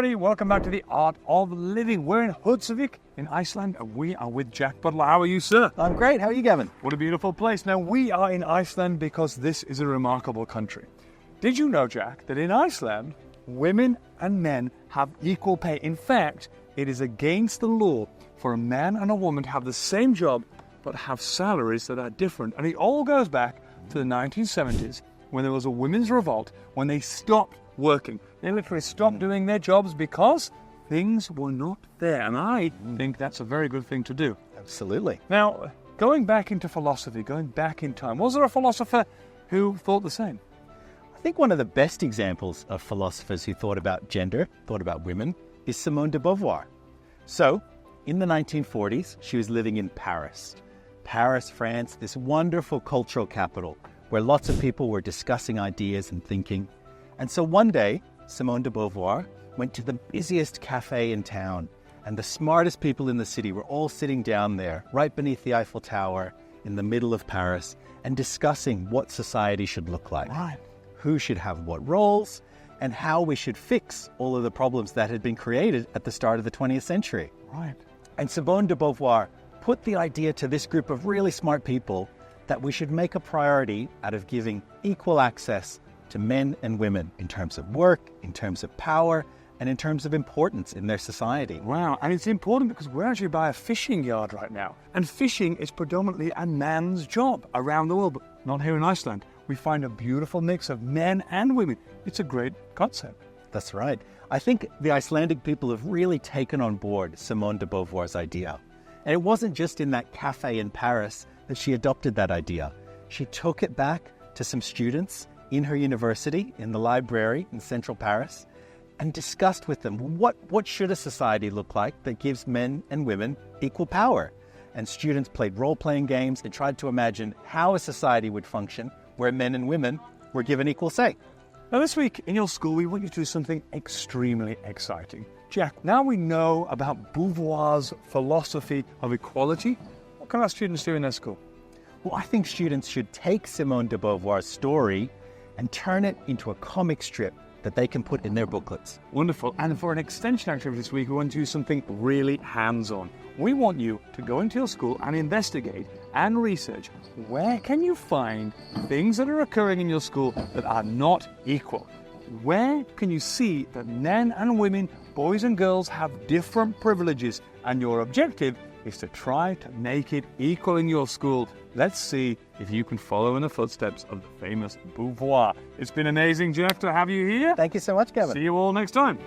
everybody. Welcome back to the Art of Living. We're in Húsavík in Iceland, and we are with Jack Butler. How are you, sir? I'm great. How are you, Gavin? What a beautiful place. Now, we are in Iceland because this is a remarkable country. Did you know, Jack, that in Iceland, women and men have equal pay? In fact, it is against the law for a man and a woman to have the same job but have salaries that are different. And it all goes back to the 1970s when there was a women's revolt, when they stopped working. They literally stopped doing their jobs because things were not there. And I think that's a very good thing to do. Absolutely. Now, going back into philosophy, going back in time, was there a philosopher who thought the same? I think one of the best examples of philosophers who thought about gender, thought about women, is Simone de Beauvoir. So, in the 1940s, she was living in Paris. Paris, France, this wonderful cultural capital where lots of people were discussing ideas and thinking. And so one day, Simone de Beauvoir went to the busiest cafe in town, and the smartest people in the city were all sitting down there, right beneath the Eiffel Tower, in the middle of Paris, and discussing what society should look like. Right. Who should have what roles, and how we should fix all of the problems that had been created at the start of the 20th century. Right. And Simone de Beauvoir put the idea to this group of really smart people that we should make a priority out of giving equal access to men and women in terms of work, in terms of power, and in terms of importance in their society. Wow, and it's important because we're actually by a fishing yard right now. And fishing is predominantly a man's job around the world, but not here in Iceland. We find a beautiful mix of men and women. It's a great concept. That's right. I think the Icelandic people have really taken on board Simone de Beauvoir's idea. And it wasn't just in that cafe in Paris that she adopted that idea. She took it back to some students in her university, in the library in central Paris, and discussed with them what should a society look like that gives men and women equal power. And students played role-playing games and tried to imagine how a society would function where men and women were given equal say. Now this week in your school, we want you to do something extremely exciting. Jack, now we know about Beauvoir's philosophy of equality. What can our students do in their school? Well, I think students should take Simone de Beauvoir's story and turn it into a comic strip that they can put in their booklets. Wonderful. And for an extension activity this week, we want to do something really hands-on. We want you to go into your school and investigate and research where can you find things that are occurring in your school that are not equal. Where can you see that men and women, boys and girls have different privileges, and your objective is to try to make it equal in your school. Let's see if you can follow in the footsteps of the famous Beauvoir. It's been amazing, Jack, to have you here. Thank you so much, Kevin. See you all next time.